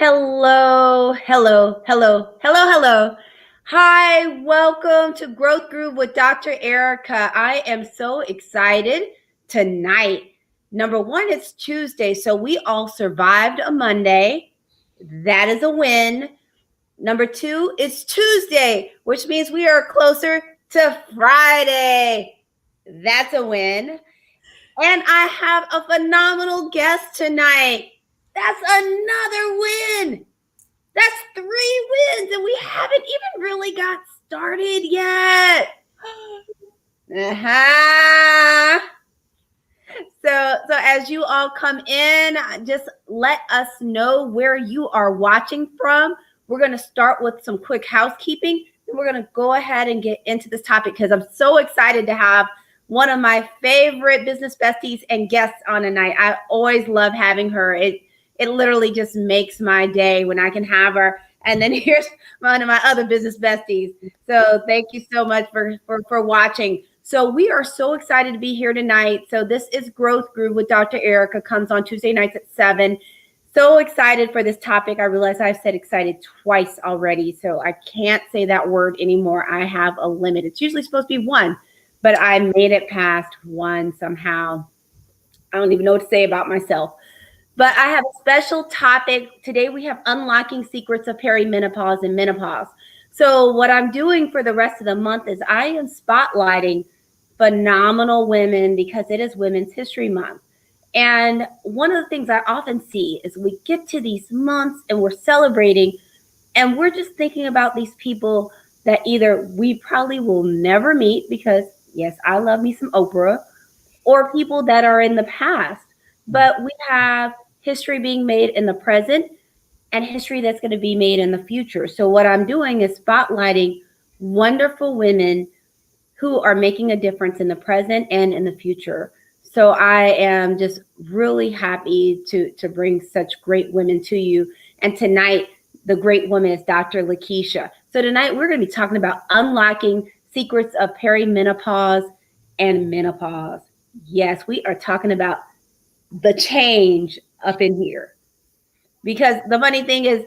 Hello, hello, hello, hello, hello. Hi, welcome to Growth Groove with Dr. Ericka. I am so excited tonight. Number one, it's Tuesday, so we all survived a Monday. That is a win. Number two, it's Tuesday, which means we are closer to Friday. That's a win. And I have a phenomenal guest tonight. That's another win. That's 3 wins, and we haven't even really got started yet. So as you all come in, just let us know where you are watching from. We're going to start with some quick housekeeping, and we're going to go ahead and get into this topic because I'm so excited to have one of my favorite business besties and guests on tonight. I always love having her. It literally just makes my day when I can have her. And then here's one of my other business besties. So thank you so much for watching. So we are so excited to be here tonight. So this is Growth Groove with Dr. Ericka, comes on Tuesday nights at 7. So excited for this topic. I realize I've said excited twice already, so I can't say that word anymore. I have a limit. It's usually supposed to be 1, but I made it past 1 somehow. I don't even know what to say about myself. But I have a special topic. Today we have unlocking secrets of perimenopause and menopause. So what I'm doing for the rest of the month is I am spotlighting phenomenal women because it is Women's History Month. And one of the things I often see is we get to these months and we're celebrating and we're just thinking about these people that either we probably will never meet because, yes, I love me some Oprah, or people that are in the past. But we have history being made in the present and history that's going to be made in the future. So what I'm doing is spotlighting wonderful women who are making a difference in the present and in the future. So I am just really happy to bring such great women to you. And tonight, the great woman is Dr. LaKeischa. So tonight, we're going to be talking about unlocking secrets of perimenopause and menopause. Yes, we are talking about the change up in here. Because the funny thing is,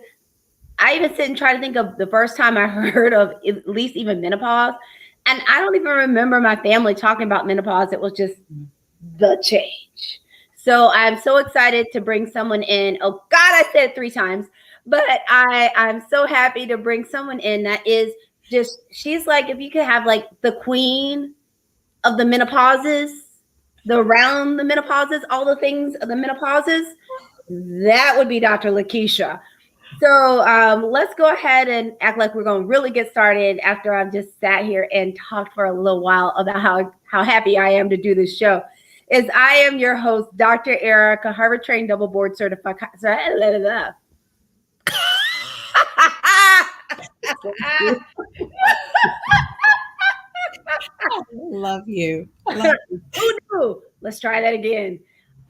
I even sit and try to think of the first time I heard of at least even menopause. And I don't even remember my family talking about menopause. It was just the change. So I'm so excited to bring someone in. Oh God, I said it 3 times. But I'm so happy to bring someone in that is just, she's like, if you could have like the queen of the menopauses, around the menopauses, all the things of the menopauses, that would be Dr. LaKeischa. So let's go ahead and act like we're going to really get started after I've just sat here and talked for a little while about how happy I am to do this show. I am your host, Dr. Ericka, Harvard-trained, double board certified. Love you. Love you. Who knew? Let's try that again.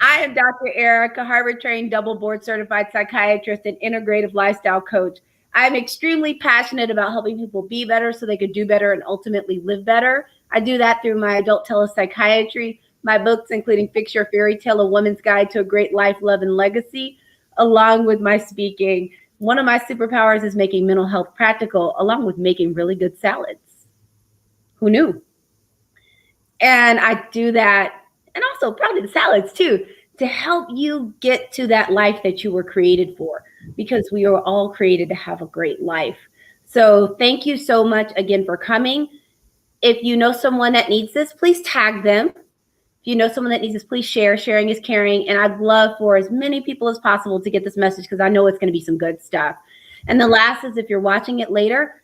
I am Dr. Ericka, Harvard-trained, double board certified psychiatrist and integrative lifestyle coach. I'm extremely passionate about helping people be better so they could do better and ultimately live better. I do that through my adult telepsychiatry, my books, including Fix Your Fairy Tale, A Woman's Guide to a Great Life, Love, and Legacy, along with my speaking. One of my superpowers is making mental health practical, along with making really good salads. Who knew? And I do that, and also probably the salads too, to help you get to that life that you were created for, because we are all created to have a great life. So thank you so much again for coming. If you know someone that needs this, please tag them. If you know someone that needs this, please share. Sharing is caring. And I'd love for as many people as possible to get this message because I know it's going to be some good stuff. And the last is, if you're watching it later,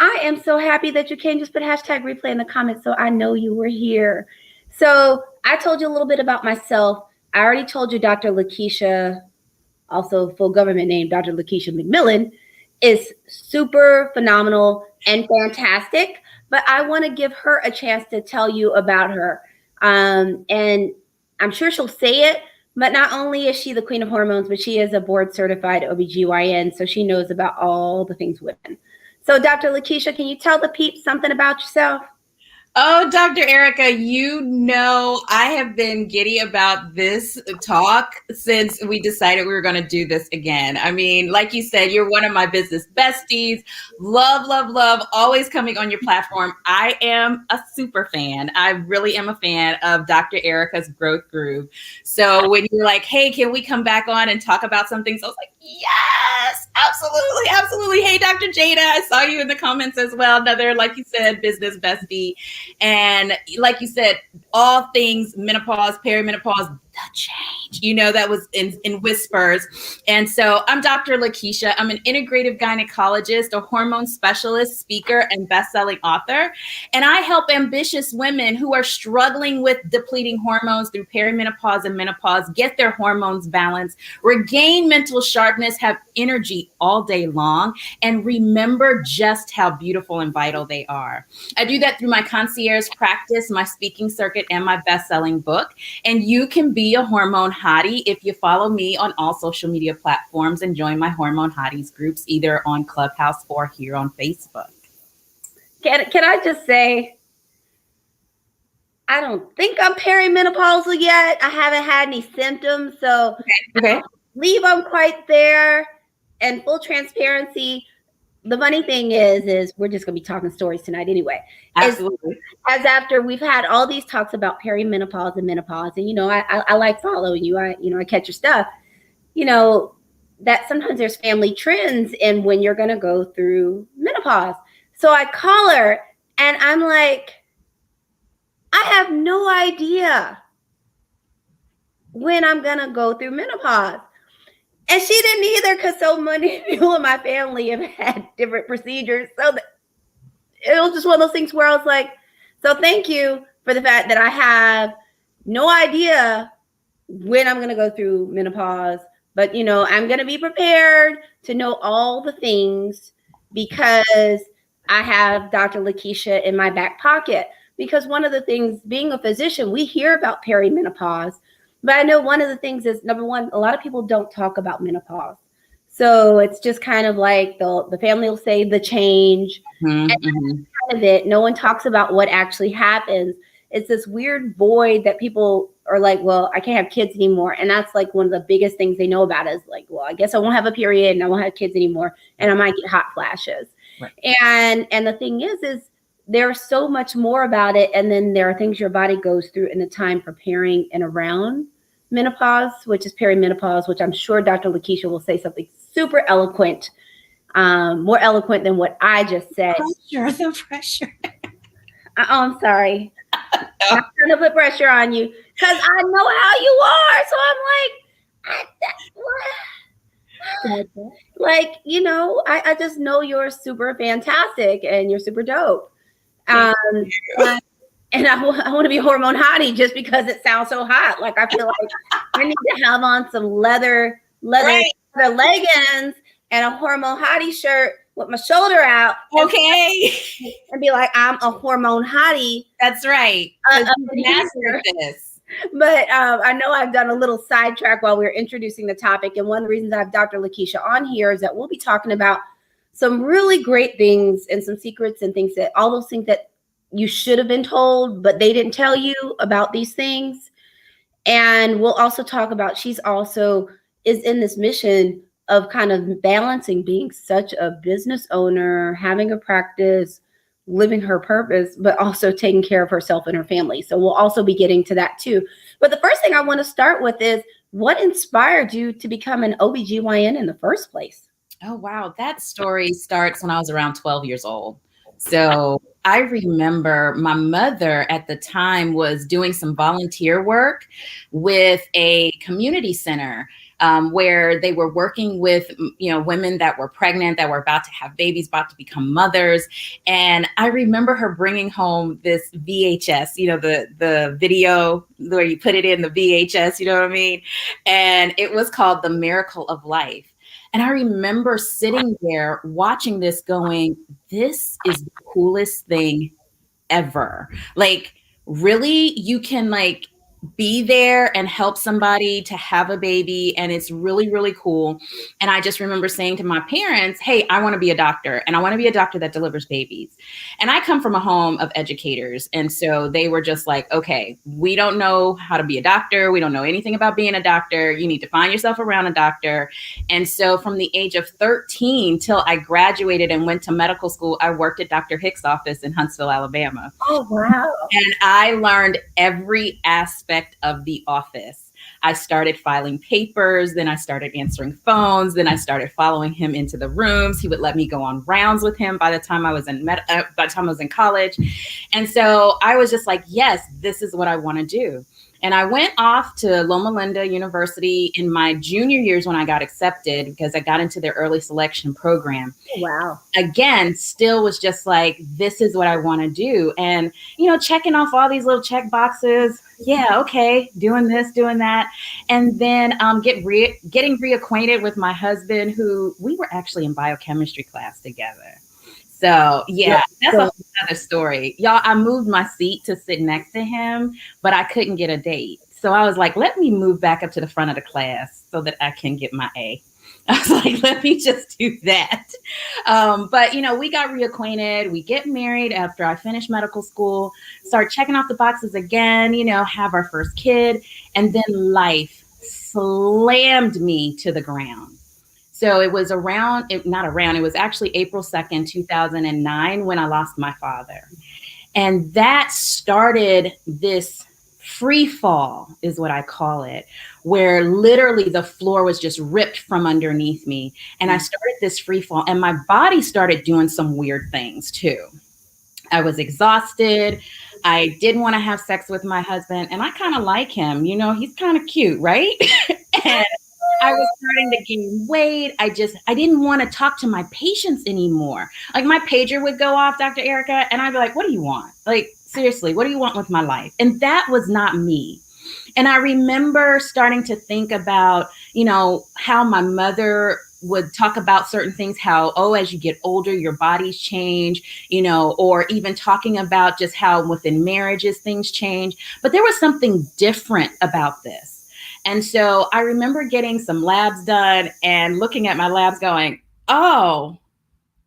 I am so happy that you came. Just put hashtag replay in the comments so I know you were here. So I told you a little bit about myself. I already told you Dr. LaKeischa, also full government name, Dr. LaKeischa McMillan, is super phenomenal and fantastic. But I want to give her a chance to tell you about her. And I'm sure she'll say it, but not only is she the queen of hormones, but she is a board certified OBGYN. So she knows about all the things women. So Dr. LaKeischa, can you tell the peeps something about yourself? Oh, Dr. Ericka, I have been giddy about this talk since we decided we were going to do this again. I mean, like you said, you're one of my business besties. Love, love, love, always coming on your platform. I am a super fan. I really am a fan of Dr. Ericka's Growth Groove. So when you're like, hey, can we come back on and talk about some things? I was like, yes, absolutely, absolutely. Hey, Dr. Jada, I saw you in the comments as well. Another, like you said, business bestie. And like you said, all things menopause, perimenopause, the change, that was in whispers. And so I'm Dr. LaKeisha. I'm an integrative gynecologist, a hormone specialist, speaker, and best-selling author. And I help ambitious women who are struggling with depleting hormones through perimenopause and menopause get their hormones balanced, regain mental sharpness, have energy all day long, and remember just how beautiful and vital they are. I do that through my concierge practice, my speaking circuit, and my best-selling book. And you can be a hormone hottie if you follow me on all social media platforms and join my Hormone Hotties groups, either on Clubhouse or here on Facebook. Can I just say, I don't think I'm perimenopausal yet. I haven't had any symptoms, so Okay. I don't believe I'm quite there. And full transparency, the funny thing is we're just going to be talking stories tonight anyway. Absolutely. As after we've had all these talks about perimenopause and menopause, and I like following you. I catch your stuff. That sometimes there's family trends in when you're going to go through menopause. So I call her and I'm like, I have no idea when I'm going to go through menopause. And she didn't either, because so many people in my family have had different procedures. So it was just one of those things where I was like, so thank you for the fact that I have no idea when I'm going to go through menopause. But, I'm going to be prepared to know all the things because I have Dr. LaKeisha in my back pocket. Because one of the things, being a physician, we hear about perimenopause. But I know one of the things is, number one, a lot of people don't talk about menopause. So it's just kind of like the family will say the change. And that's kind of it. No one talks about what actually happens. It's this weird void that people are like, well, I can't have kids anymore. And that's like one of the biggest things they know about is like, well, I guess I won't have a period and I won't have kids anymore. And I might get hot flashes. Right. And the thing is there's so much more about it. And then there are things your body goes through in the time preparing and around menopause, which is perimenopause, which I'm sure Dr. LaKeisha will say something super eloquent, more eloquent than what I just said. The pressure. I'm sorry. I'm trying to put pressure on you because I know how you are. So I'm like, like, I just know you're super fantastic and you're super dope. And I want to be a hormone hottie just because it sounds so hot. Like, I feel like I need to have on some leather leggings and a hormone hottie shirt with my shoulder out. Okay. And be like, I'm a hormone hottie. That's right. This. But I know I've done a little sidetrack while we were introducing the topic. And one of the reasons I have Dr. LaKeisha on here is that we'll be talking about some really great things and some secrets and things all those things that you should have been told, but they didn't tell you about these things. And we'll also talk about, she's also is in this mission of kind of balancing being such a business owner, having a practice, living her purpose, but also taking care of herself and her family. So we'll also be getting to that too. But the first thing I want to start with is, what inspired you to become an OBGYN in the first place? Oh, wow. That story starts when I was around 12 years old. So I remember my mother at the time was doing some volunteer work with a community center where they were working with, women that were pregnant, that were about to have babies, about to become mothers. And I remember her bringing home this VHS, the video where you put it in the VHS, you know what I mean? And it was called The Miracle of Life. And I remember sitting there watching this going, this is the coolest thing ever. Like, really, you can be there and help somebody to have a baby. And it's really, really cool. And I just remember saying to my parents, hey, I want to be a doctor, and I want to be a doctor that delivers babies. And I come from a home of educators. And so they were just like, okay, we don't know how to be a doctor. We don't know anything about being a doctor. You need to find yourself around a doctor. And so from the age of 13 till I graduated and went to medical school, I worked at Dr. Hick's office in Huntsville, Alabama. Oh, wow. And I learned every aspect of the office. I started filing papers, then I started answering phones, then I started following him into the rooms. He would let me go on rounds with him by the time I was in college. And so I was just like, yes, this is what I want to do. And I went off to Loma Linda University in my junior years when I got accepted, because I got into their early selection program. Wow. Again, still was just like, this is what I want to do. And, checking off all these little check boxes. Yeah, okay, doing this, doing that. And then getting reacquainted with my husband, who we were actually in biochemistry class together. So that's a whole other story. Y'all, I moved my seat to sit next to him, but I couldn't get a date. So I was like, let me move back up to the front of the class so that I can get my A. I was like, let me just do that. But, we got reacquainted. We get married after I finished medical school, start checking off the boxes again, have our first kid. And then life slammed me to the ground. So it was it was actually April 2nd, 2009 when I lost my father. And that started this free fall, is what I call it, where literally the floor was just ripped from underneath me. And I started this free fall, and my body started doing some weird things too. I was exhausted. I didn't want to have sex with my husband, and I kind of like him. He's kind of cute, right? And I was starting to gain weight. I didn't want to talk to my patients anymore. Like, my pager would go off, Dr. Ericka, and I'd be like, what do you want? Like, seriously, what do you want with my life? And that was not me. And I remember starting to think about, how my mother would talk about certain things, how, as you get older, your bodies change, or even talking about just how within marriages, things change. But there was something different about this. And so I remember getting some labs done and looking at my labs going, oh,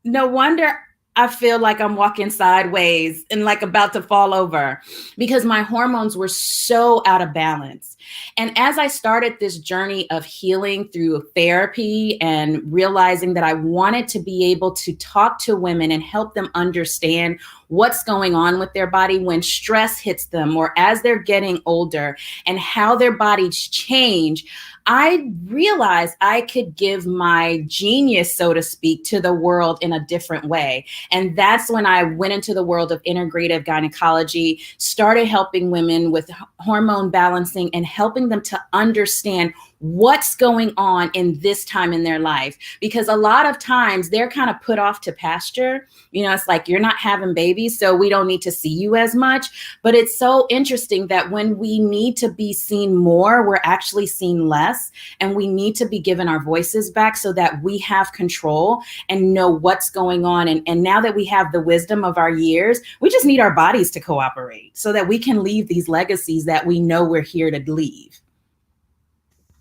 no wonder I feel like I'm walking sideways and like about to fall over, because my hormones were so out of balance. And as I started this journey of healing through therapy and realizing that I wanted to be able to talk to women and help them understand what's going on with their body when stress hits them or as they're getting older and how their bodies change, I realized I could give my genius, so to speak, to the world in a different way. And that's when I went into the world of integrative gynecology, started helping women with hormone balancing and helping them to understand what's going on in this time in their life. Because a lot of times they're kind of put off to pasture. It's like, you're not having babies, so we don't need to see you as much. But it's so interesting that when we need to be seen more, we're actually seen less. And we need to be given our voices back so that we have control and know what's going on. And now that we have the wisdom of our years, we just need our bodies to cooperate so that we can leave these legacies that we know we're here to leave.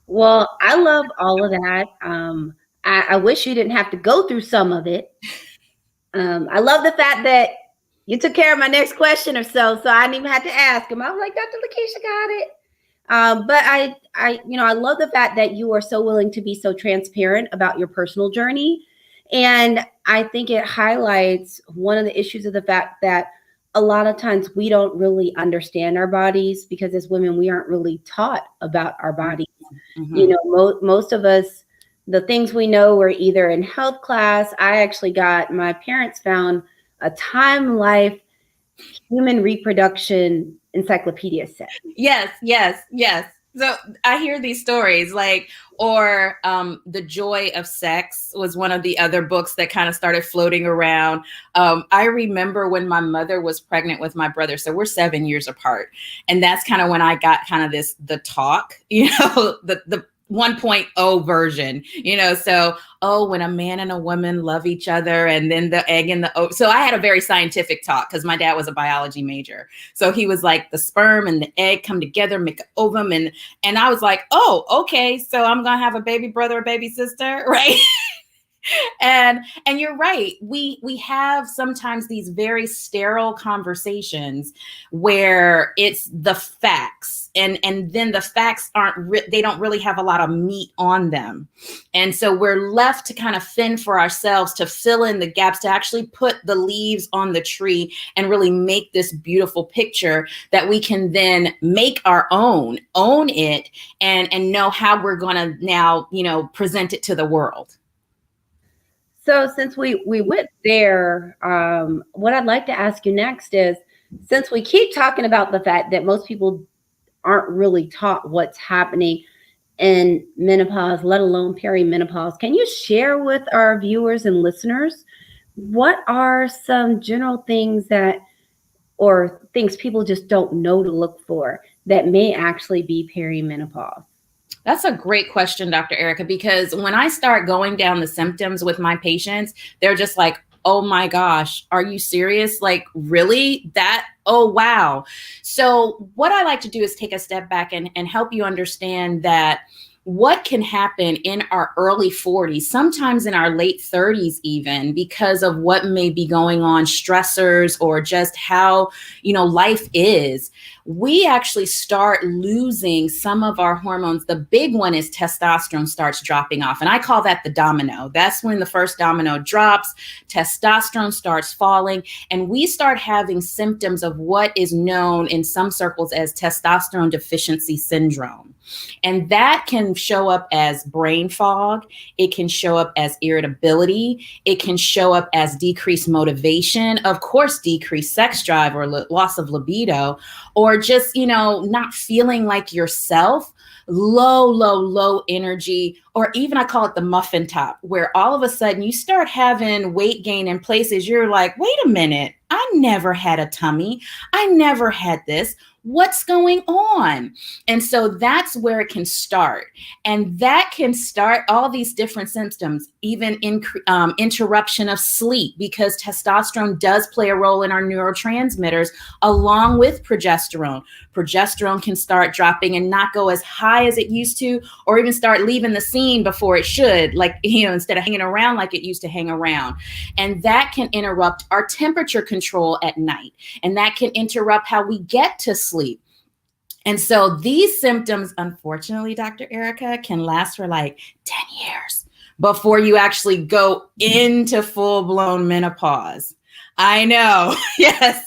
Well, I love all of that. I wish you didn't have to go through some of it. I love the fact that you took care of my next question or so I didn't even have to ask him. I was like, Dr. LaKeisha got it. But I love the fact that you are so willing to be so transparent about your personal journey. And I think it highlights one of the issues of the fact that a lot of times we don't really understand our bodies, because as women, we aren't really taught about our bodies. Mm-hmm. Most of us, the things we know were either in health class. My parents found a Time Life human reproduction encyclopedia set. Yes. So I hear these stories or The Joy of Sex was one of the other books that kind of started floating around. I remember when my mother was pregnant with my brother. So we're 7 years apart. And that's kind of when I got kind of the talk, the 1.0 version, so, when a man and a woman love each other, and then the egg and the so I had a very scientific talk because my dad was a biology major. So he was like, the sperm and the egg come together, make an ovum. And I was like, oh, okay. So I'm going to have a baby brother or baby sister, right? And you're right. We have sometimes these very sterile conversations where it's the facts, and then the facts they don't really have a lot of meat on them. And so we're left to kind of fend for ourselves, to fill in the gaps, to actually put the leaves on the tree and really make this beautiful picture that we can then make our own, own it, and know how we're going to now, present it to the world. So since we went there, what I'd like to ask you next is, since we keep talking about the fact that most people aren't really taught what's happening in menopause, let alone perimenopause, can you share with our viewers and listeners what are some general things or things people just don't know to look for that may actually be perimenopause? That's a great question, Dr. Ericka, because when I start going down the symptoms with my patients, they're just like, oh my gosh, are you serious? Like, really? Oh, wow. So what I like to do is take a step back and help you understand that what can happen in our early 40s, sometimes in our late 30s, even because of what may be going on, stressors, or just how, life is. We actually start losing some of our hormones. The big one is testosterone starts dropping off. And I call that the domino. That's when the first domino drops, testosterone starts falling, and we start having symptoms of what is known in some circles as testosterone deficiency syndrome. And that can show up as brain fog. It can show up as irritability. It can show up as decreased motivation, of course, decreased sex drive or loss of libido, or just, not feeling like yourself, low energy, or even I call it the muffin top, where all of a sudden you start having weight gain in places you're like, wait a minute, I never had a tummy. I never had this. What's going on? And so that's where it can start. And that can start all these different symptoms, even interruption of sleep, because testosterone does play a role in our neurotransmitters along with progesterone. Progesterone can start dropping and not go as high as it used to, or even start leaving the scene before it should, like, instead of hanging around like it used to hang around. And that can interrupt our temperature control at night. And that can interrupt how we get to sleep. And so these symptoms, unfortunately, Dr. Ericka, can last for like 10 years before you actually go into full-blown menopause. I know. Yes.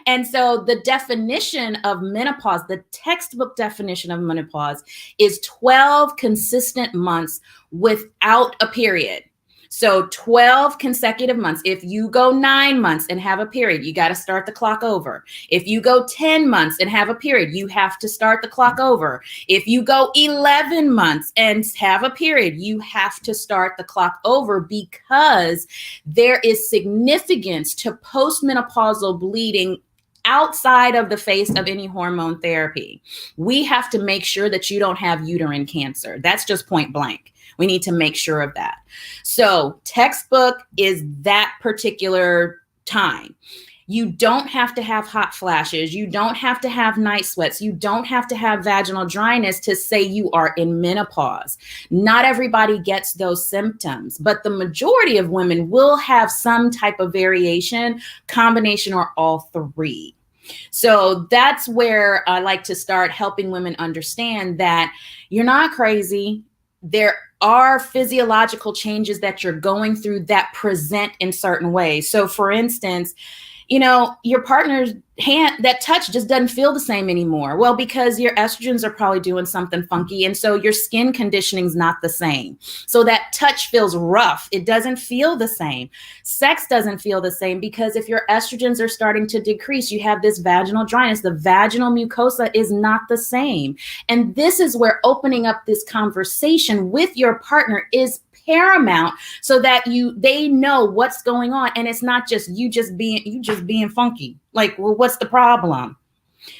And so the definition of menopause, the textbook definition of menopause, is 12 consistent months without a period. So 12 consecutive months. If you go 9 months and have a period, you got to start the clock over. If you go 10 months and have a period, you have to start the clock over. If you go 11 months and have a period, you have to start the clock over, because there is significance to postmenopausal bleeding outside of the face of any hormone therapy. We have to make sure that you don't have uterine cancer. That's just point blank. We need to make sure of that. So textbook is that particular time. You don't have to have hot flashes. You don't have to have night sweats. You don't have to have vaginal dryness to say you are in menopause. Not everybody gets those symptoms, but the majority of women will have some type of variation, combination, or all three. So that's where I like to start helping women understand that you're not crazy. There are physiological changes that you're going through that present in certain ways. So for instance, your partner's hand, that touch just doesn't feel the same anymore. Well, because your estrogens are probably doing something funky. And so your skin conditioning is not the same. So that touch feels rough. It doesn't feel the same. Sex doesn't feel the same, because if your estrogens are starting to decrease, you have this vaginal dryness. The vaginal mucosa is not the same. And this is where opening up this conversation with your partner is paramount, so that they know what's going on, and it's not just you just being funky. Like, well, what's the problem?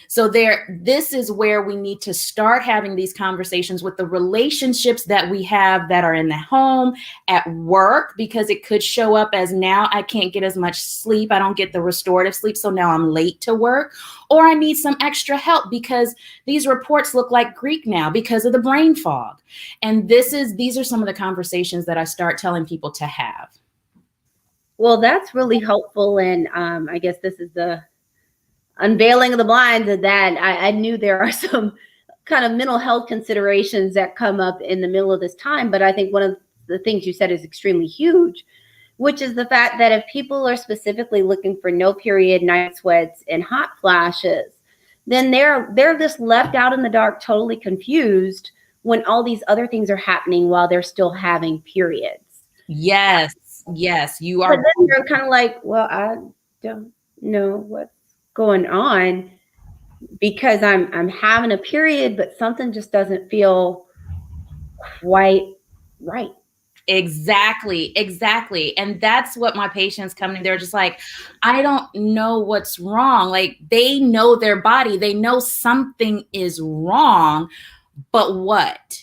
So this is where we need to start having these conversations with the relationships that we have that are in the home, at work, because it could show up as now I can't get as much sleep. I don't get the restorative sleep. So now I'm late to work, or I need some extra help because these reports look like Greek now because of the brain fog. And these are some of the conversations that I start telling people to have. Well, that's really helpful. And I guess this is the unveiling of the blinds of that. I knew there are some kind of mental health considerations that come up in the middle of this time. But I think one of the things you said is extremely huge, which is the fact that if people are specifically looking for no period, night sweats, and hot flashes, then they're just left out in the dark, totally confused when all these other things are happening while they're still having periods. Yes, you are. But then you're kind of like, well, I don't know what's going on because I'm having a period, but something just doesn't feel quite right. Exactly. And that's what my patients come to. They're just like, I don't know what's wrong. Like, they know their body, they know something is wrong, but what?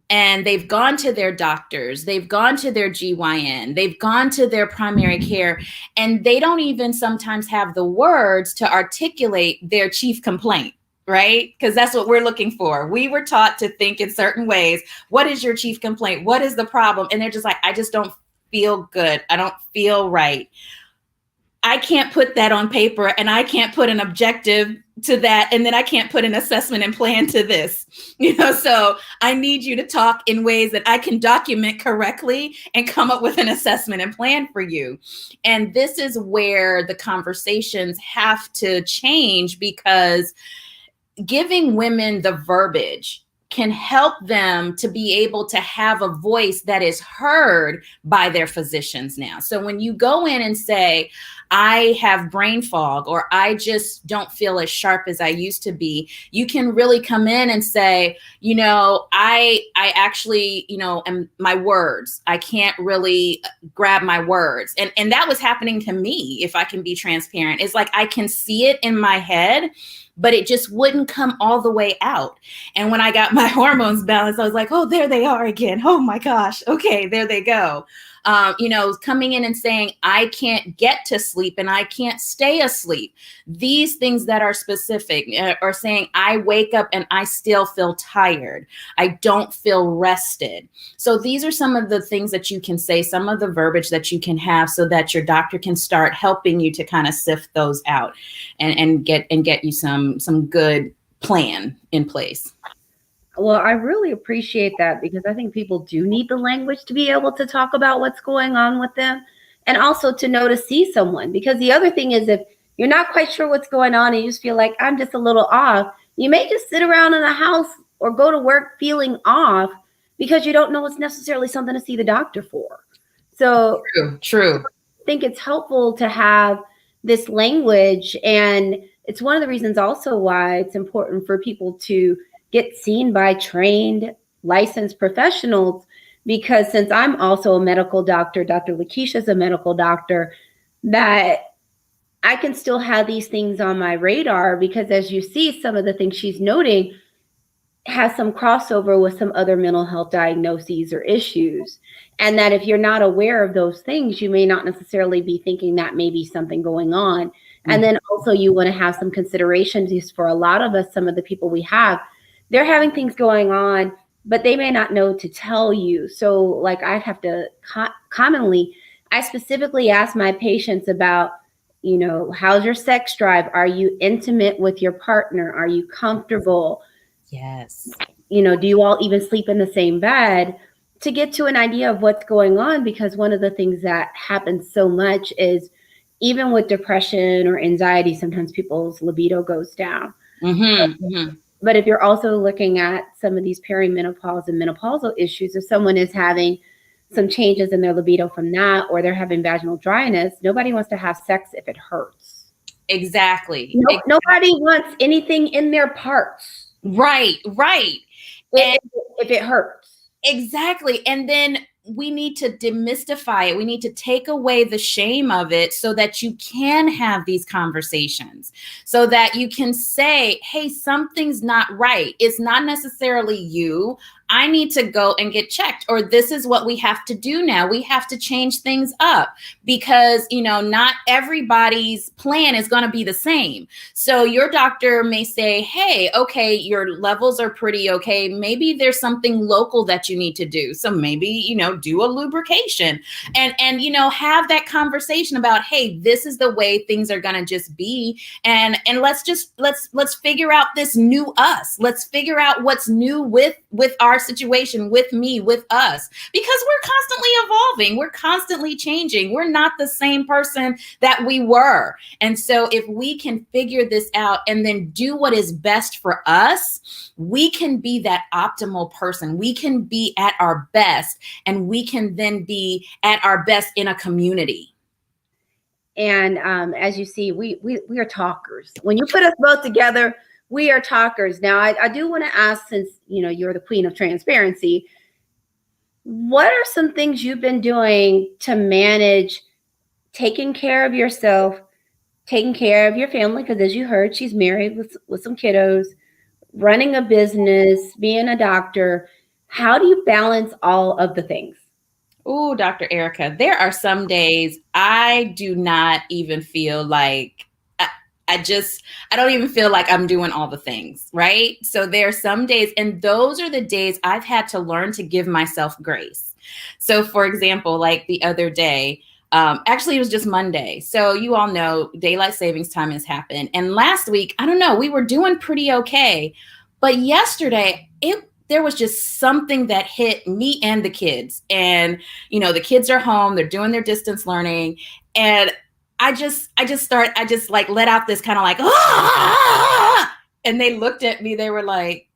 And they've gone to their doctors, they've gone to their GYN, they've gone to their primary care, and they don't even sometimes have the words to articulate their chief complaint, right? Because that's what we're looking for. We were taught to think in certain ways. What is your chief complaint? What is the problem? And they're just like, I just don't feel good. I don't feel right. I can't put that on paper, and I can't put an objective to that, and then I can't put an assessment and plan to this, so I need you to talk in ways that I can document correctly and come up with an assessment and plan for you. And this is where the conversations have to change, because giving women the verbiage can help them to be able to have a voice that is heard by their physicians now. So when you go in and say, I have brain fog, or I just don't feel as sharp as I used to be, you can really come in and say, I actually, am my words. I can't really grab my words. And that was happening to me, if I can be transparent. It's like, I can see it in my head, but it just wouldn't come all the way out. And when I got my hormones balanced, I was like, oh, there they are again. Oh my gosh. Okay, there they go. Coming in and saying, I can't get to sleep and I can't stay asleep. These things that are specific, or saying, I wake up and I still feel tired. I don't feel rested. So these are some of the things that you can say, some of the verbiage that you can have, so that your doctor can start helping you to kind of sift those out and get you some good plan in place. Well, I really appreciate that, because I think people do need the language to be able to talk about what's going on with them, and also to know to see someone. Because the other thing is, if you're not quite sure what's going on and you just feel like I'm just a little off, you may just sit around in the house or go to work feeling off because you don't know it's necessarily something to see the doctor for. So True. I think it's helpful to have this language. And it's one of the reasons also why it's important for people to get seen by trained, licensed professionals, because since I'm also a medical doctor, Dr. LaKeisha is a medical doctor, that I can still have these things on my radar, because as you see, some of the things she's noting has some crossover with some other mental health diagnoses or issues. And that if you're not aware of those things, you may not necessarily be thinking that may be something going on. And then also you want to have some considerations for a lot of us, some of the people we have, they're having things going on, but they may not know to tell you. So like I have to commonly, I specifically ask my patients about, how's your sex drive? Are you intimate with your partner? Are you comfortable? Yes. Do you all even sleep in the same bed, to get to an idea of what's going on? Because one of the things that happens so much is, even with depression or anxiety, sometimes people's libido goes down. But if you're also looking at some of these perimenopause and menopausal issues, if someone is having some changes in their libido from that, or they're having vaginal dryness, nobody wants to have sex if it hurts. Exactly. Nobody wants anything in their parts. Right. If it hurts. Exactly. And then we need to demystify it. We need to take away the shame of it so that you can have these conversations, so that you can say, hey, something's not right. It's not necessarily you. I need to go and get checked, or this is what we have to do now. We have to change things up because, not everybody's plan is going to be the same. So your doctor may say, hey, okay, your levels are pretty okay. Maybe there's something local that you need to do. So maybe, do a lubrication and, have that conversation about, hey, this is the way things are going to just be. And let's figure out this new us. Let's figure out what's new with our situation, with me, with us, because we're constantly evolving. We're constantly changing. We're not the same person that we were. And so if we can figure this out and then do what is best for us, we can be that optimal person. We can be at our best, and we can then be at our best in a community. And as you see, we are talkers. When you put us both together, we are talkers. Now, I do want to ask, since you're the queen of transparency, what are some things you've been doing to manage taking care of yourself, taking care of your family? Because as you heard, she's married with some kiddos, running a business, being a doctor. How do you balance all of the things? Oh, Dr. Ericka, there are some days I do not even feel like I don't even feel like I'm doing all the things, right? So there are some days, and those are the days I've had to learn to give myself grace. So for example, like the other day, actually it was just Monday. So you all know daylight savings time has happened. And last week, I don't know, we were doing pretty okay. But yesterday, there was just something that hit me and the kids. And, the kids are home, they're doing their distance learning. And I just let out this kind of like, ah! And they looked at me, they were like,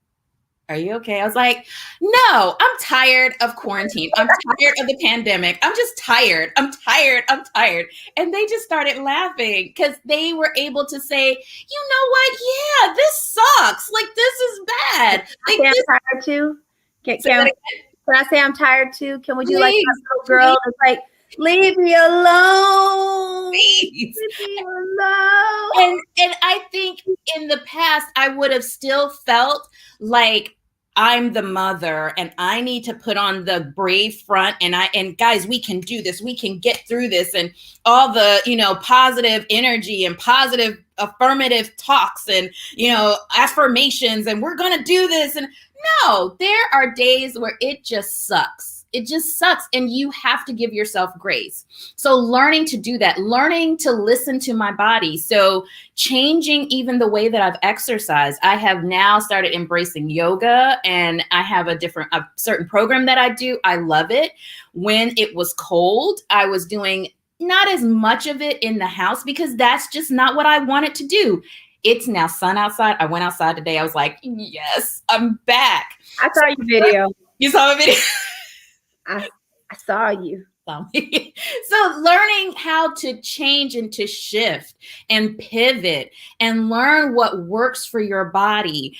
are you okay? I was like, no, I'm tired of quarantine. I'm tired of the pandemic. I'm just tired. I'm tired. And they just started laughing because they were able to say, you know what? Yeah, this sucks. Like, this is bad. Like, I'm tired too. Can I say I'm tired too? Can we do like a little girl? It's like, leave me alone. Please. Leave me alone. And I think in the past, I would have still felt like I'm the mother and I need to put on the brave front, and guys, we can do this. We can get through this, and all the, positive energy and positive affirmative talks and, affirmations, and we're going to do this. And no, there are days where it just sucks. It just sucks. And you have to give yourself grace. So learning to do that, learning to listen to my body. So changing even the way that I've exercised. I have now started embracing yoga, and I have a certain program that I do. I love it. When it was cold, I was doing not as much of it in the house because that's just not what I wanted to do. It's now sun outside. I went outside today. I was like, yes, I'm back. I saw your video. You saw my video? I saw you. So learning how to change and to shift and pivot and learn what works for your body,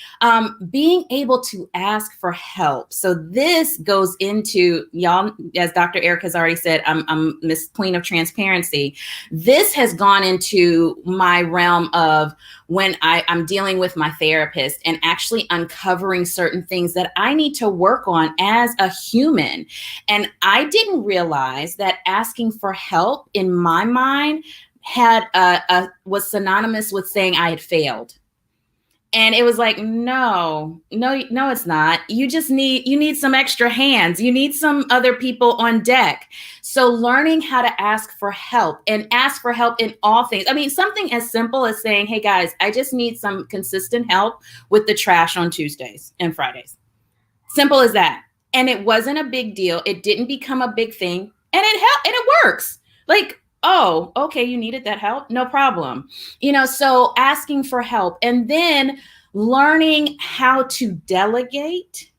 being able to ask for help. So this goes into, y'all, as Dr. Ericka has already said, I'm Miss Queen of Transparency. This has gone into my realm of when I'm dealing with my therapist and actually uncovering certain things that I need to work on as a human. And I didn't realize that asking for help in my mind was synonymous with saying I had failed. And it was like, no, it's not. You need some extra hands. You need some other people on deck. So learning how to ask for help, and ask for help in all things. I mean, something as simple as saying, hey guys, I just need some consistent help with the trash on Tuesdays and Fridays. Simple as that. And it wasn't a big deal. It didn't become a big thing. And it helped, and it works. Like, oh, okay, you needed that help? No problem. So asking for help, and then learning how to delegate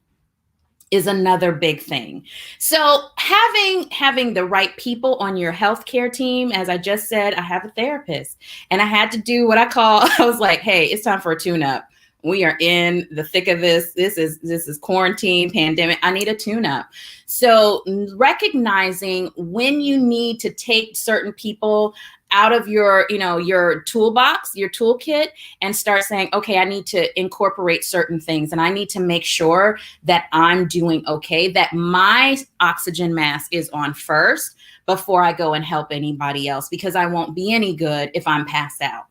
is another big thing. So having the right people on your healthcare team, as I just said, I have a therapist, and I had to do what I was like, hey, it's time for a tune-up. We are in the thick of this. This is quarantine, pandemic. I need a tune-up. So recognizing when you need to take certain people out of your, your toolbox, your toolkit, and start saying, okay, I need to incorporate certain things, and I need to make sure that I'm doing okay, that my oxygen mask is on first before I go and help anybody else, because I won't be any good if I'm passed out.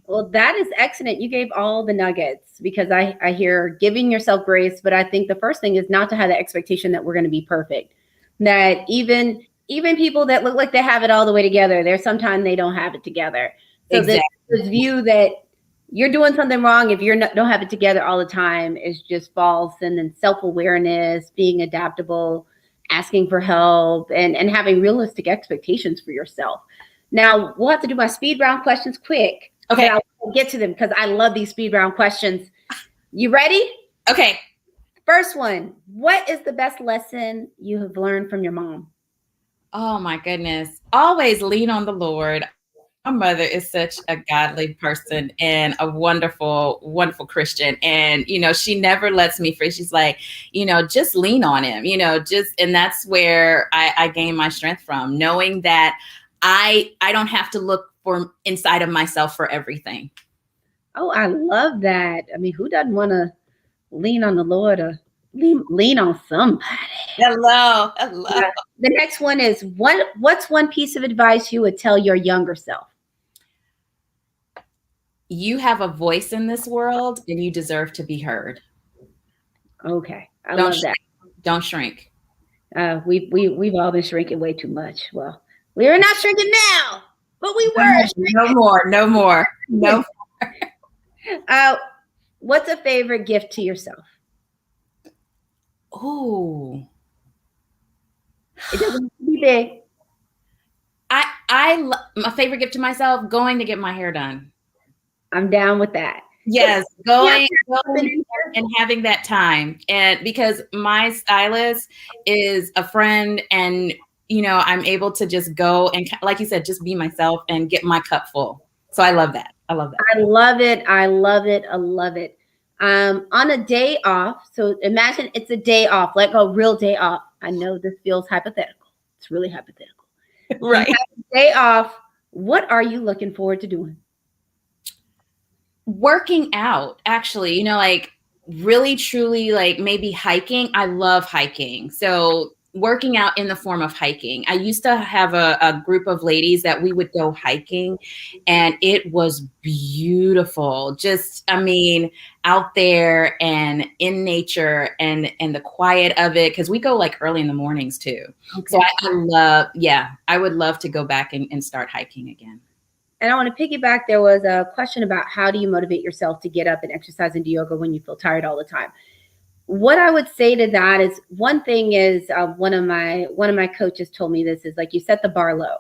Well, that is excellent. You gave all the nuggets, because I hear giving yourself grace, but I think the first thing is not to have the expectation that we're going to be perfect. That even people that look like they have it all the way together, there's sometimes they don't have it together. So exactly. This view that you're doing something wrong if you don't have it together all the time is just false. And then self-awareness, being adaptable, asking for help, and having realistic expectations for yourself. Now, we'll have to do my speed round questions quick. Okay. I'll get to them because I love these speed round questions. You ready? Okay. First one. What is the best lesson you have learned from your mom? Oh my goodness. Always lean on the Lord. My mother is such a godly person and a wonderful, wonderful Christian. And, she never lets me free. She's like, just lean on him, and that's where I gain my strength from, knowing that I don't have to look for inside of myself for everything. Oh, I love that. I mean, who doesn't want to lean on the Lord or lean on somebody? Hello. The next one is, what's one piece of advice you would tell your younger self? You have a voice in this world and you deserve to be heard. Okay. I love that. Don't shrink. We've all been shrinking way too much. Well, we're not shrinking now, but we were. No more. What's a favorite gift to yourself? Oh, it doesn't have to be big. My favorite gift to myself, going to get my hair done. I'm down with that. Yes, going and having that time. And because my stylist is a friend, and I'm able to just go and, like you said, just be myself and get my cup full. So I love that. I love it. On a day off, so imagine it's a day off, like a real day off. I know this feels hypothetical. It's really hypothetical. Right. Day off, what are you looking forward to doing? Working out, actually, like really, truly, like maybe hiking. I love hiking. So working out in the form of hiking. I used to have a group of ladies that we would go hiking, and it was beautiful. Just, out there and in nature and the quiet of it. Cause we go like early in the mornings too. Okay. So I would love to go back and start hiking again. And I want to piggyback. There was a question about how do you motivate yourself to get up and exercise and do yoga when you feel tired all the time? What I would say to that is, one thing is, one of my coaches told me this, is like, you set the bar low.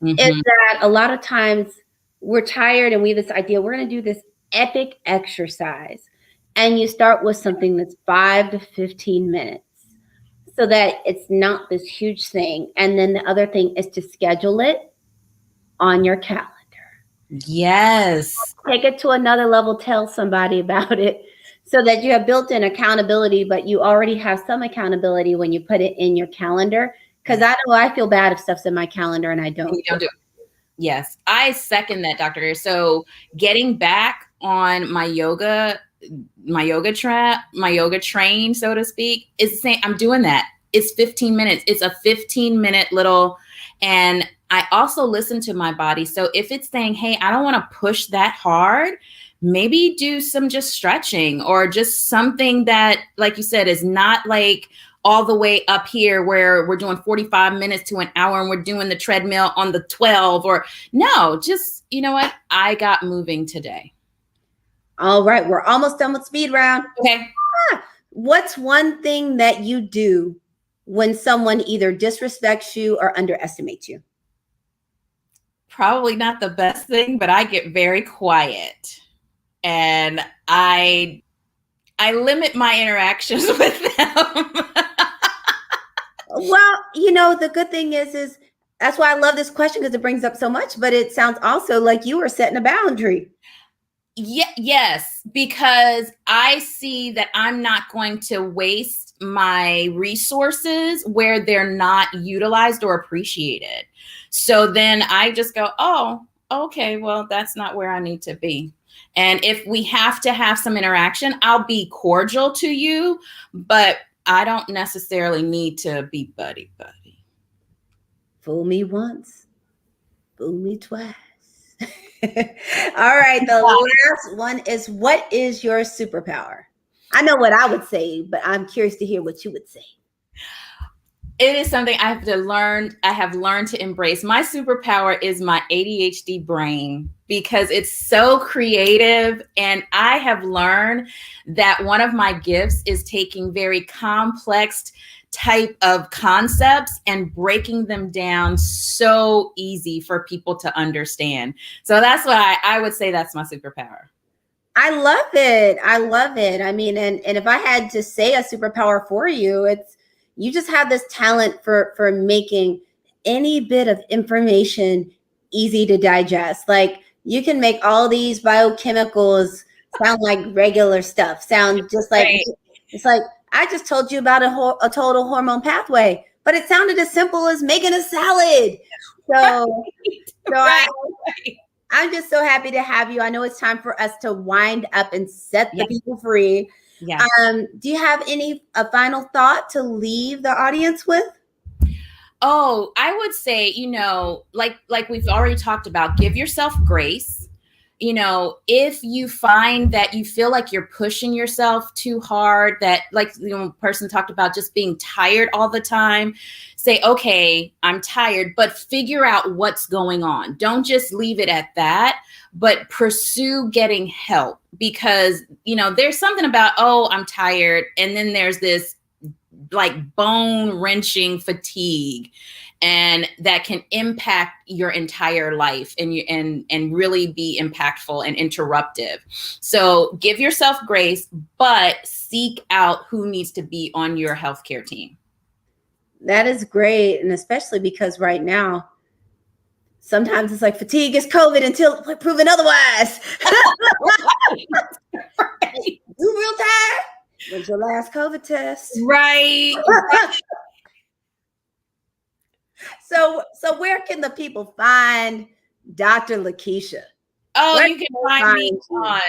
Mm-hmm. Is that a lot of times we're tired and we have this idea, we're going to do this epic exercise. And you start with something that's 5 to 15 minutes so that it's not this huge thing. And then the other thing is to schedule it on your calendar. Yes. Take it to another level. Tell somebody about it so that you have built-in accountability, but you already have some accountability when you put it in your calendar. Because I know I feel bad if stuff's in my calendar and I don't. You don't do it. Yes, I second that, Dr. So getting back on my yoga train, so to speak, is the same. I'm doing that. It's 15 minutes. It's a 15-minute little, and I also listen to my body. So if it's saying, hey, I don't want to push that hard, maybe do some just stretching or just something that, like you said, is not like all the way up here where we're doing 45 minutes to an hour and we're doing the treadmill on the 12, or no, just, you know what? I got moving today. All right. We're almost done with speed round. Okay. What's one thing that you do when someone either disrespects you or underestimates you? Probably not the best thing, but I get very quiet and I limit my interactions with them. Well, the good thing is that's why I love this question, because it brings up so much, but it sounds also like you are setting a boundary. Yes, because I see that I'm not going to waste my resources where they're not utilized or appreciated. So then I just go, oh, okay, well, that's not where I need to be. And if we have to have some interaction, I'll be cordial to you, but I don't necessarily need to be buddy buddy. Fool me once, fool me twice. All right, the last one is, what is your superpower? I know what I would say, but I'm curious to hear what you would say. It is something I have to learn. I have learned to embrace. My superpower is my ADHD brain because it's so creative. And I have learned that one of my gifts is taking very complex type of concepts and breaking them down so easy for people to understand. So that's why I would say that's my superpower. I love it. I love it. I mean, and if I had to say a superpower for you, it's, you just have this talent for making any bit of information easy to digest. Like, you can make all these biochemicals sound like regular stuff, sound just like, Right. it's like, I just told you about a total hormone pathway, but it sounded as simple as making a salad. So, Right. I'm just so happy to have you. I know it's time for us to wind up and set the Yes. people free. Yeah. Do you have a final thought to leave the audience with? Oh, I would say, like we've already talked about, give yourself grace. If you find that you feel like you're pushing yourself too hard, that, like, person talked about just being tired all the time, say, okay, I'm tired, but figure out what's going on. Don't just leave it at that, but pursue getting help, because, there's something about, oh, I'm tired. And then there's this like bone wrenching fatigue, and that can impact your entire life and really be impactful and interruptive. So give yourself grace, but seek out who needs to be on your healthcare team. That is great. And especially because right now, sometimes it's like fatigue is COVID until proven otherwise. Right. You real tired? When's your last COVID test? Right. So where can the people find Dr. LaKeisha? Oh, Where you can find me you? on.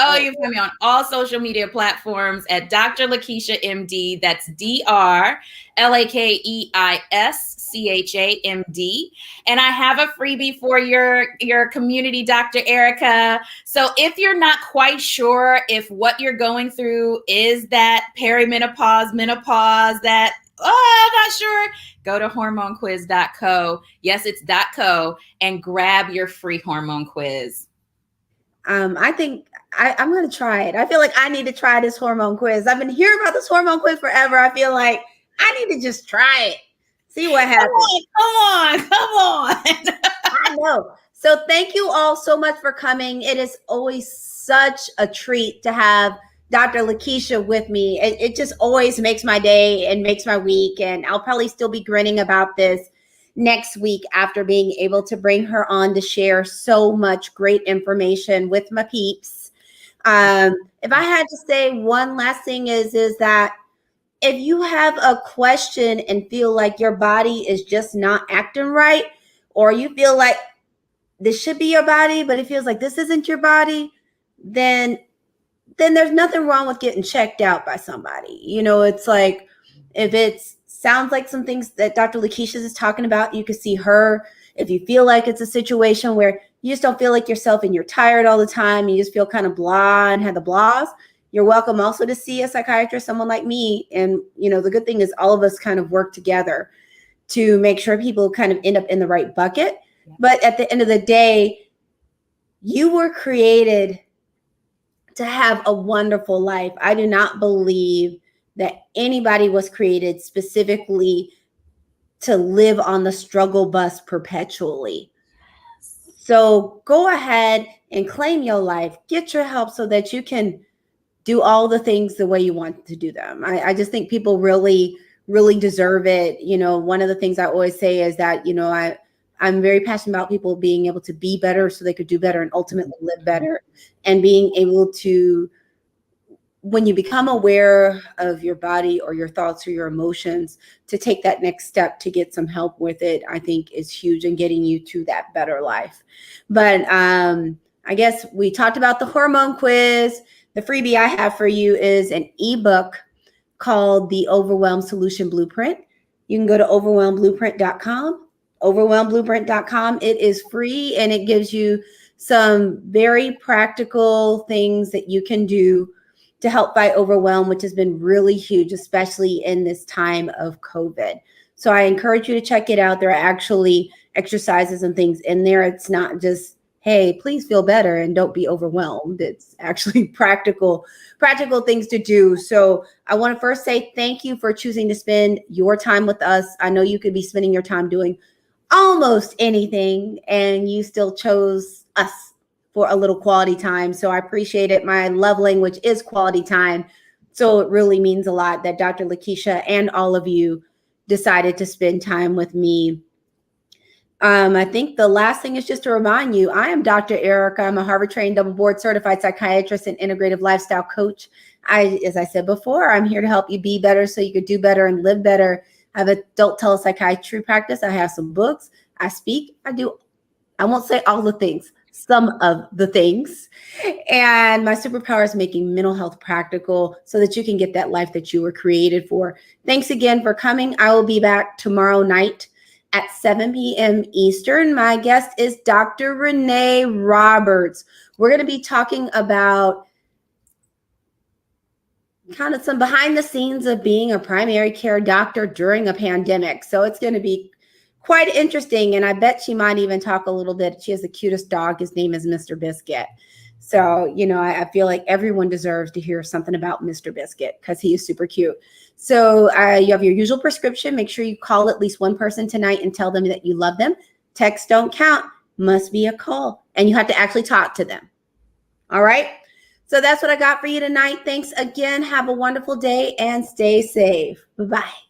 Oh, you can find me on all social media platforms at Dr. LaKeisha MD. That's DrLakeischa MD. And I have a freebie for your community, Dr. Ericka. So if you're not quite sure if what you're going through is that perimenopause, menopause, that, oh, I'm not sure, go to hormonequiz.co. Yes, it's .co, and grab your free hormone quiz. I think I'm going to try it. I feel like I need to try this hormone quiz. I've been hearing about this hormone quiz forever. I feel like I need to just try it. See what happens. Come on. I know. So thank you all so much for coming. It is always such a treat to have Dr. LaKeisha with me. It just always makes my day and makes my week. And I'll probably still be grinning about this next week after being able to bring her on to share so much great information with my peeps. If I had to say one last thing is that if you have a question and feel like your body is just not acting right, or you feel like this should be your body, but it feels like this isn't your body, then there's nothing wrong with getting checked out by somebody. It's like, if it sounds like some things that Dr. LaKeisha is talking about, you can see her. If you feel like it's a situation where you just don't feel like yourself and you're tired all the time, you just feel kind of blah and have the blahs, you're welcome also to see a psychiatrist, someone like me. And, the good thing is all of us kind of work together to make sure people kind of end up in the right bucket. Yeah. But at the end of the day, you were created to have a wonderful life. I do not believe that anybody was created specifically to live on the struggle bus perpetually. So go ahead and claim your life, get your help so that you can do all the things the way you want to do them. I just think people really, really deserve it. One of the things I always say is that, I'm very passionate about people being able to be better so they could do better and ultimately live better, and being able to, when you become aware of your body or your thoughts or your emotions, to take that next step to get some help with it, I think is huge in getting you to that better life. But I guess we talked about the hormone quiz. The freebie I have for you is an ebook called The Overwhelm Solution Blueprint. You can go to overwhelmblueprint.com. Overwhelmblueprint.com. It is free and it gives you some very practical things that you can do to help fight overwhelm, which has been really huge, especially in this time of COVID. So I encourage you to check it out. There are actually exercises and things in there. It's not just, hey, please feel better and don't be overwhelmed. It's actually practical things to do. So I want to first say thank you for choosing to spend your time with us. I know you could be spending your time doing almost anything, and you still chose us for a little quality time. So I appreciate it. My love language is quality time. So it really means a lot that Dr. LaKeisha and all of you decided to spend time with me. I think the last thing is just to remind you, I am Dr. Ericka. I'm a Harvard-trained, double board certified psychiatrist and integrative lifestyle coach. As I said before, I'm here to help you be better so you could do better and live better. I have an adult telepsychiatry practice. I have some books. I speak. I won't say all the things, some of the things. And my superpower is making mental health practical so that you can get that life that you were created for. Thanks again for coming. I will be back tomorrow night at 7 p.m. Eastern. My guest is Dr. Renee Roberts. We're going to be talking about kind of some behind the scenes of being a primary care doctor during a pandemic. So it's going to be quite interesting. And I bet she might even talk a little bit. She has the cutest dog. His name is Mr. Biscuit. So, I feel like everyone deserves to hear something about Mr. Biscuit because he is super cute. So you have your usual prescription. Make sure you call at least one person tonight and tell them that you love them. Texts don't count. Must be a call. And you have to actually talk to them. All right. So that's what I got for you tonight. Thanks again. Have a wonderful day and stay safe. Bye-bye.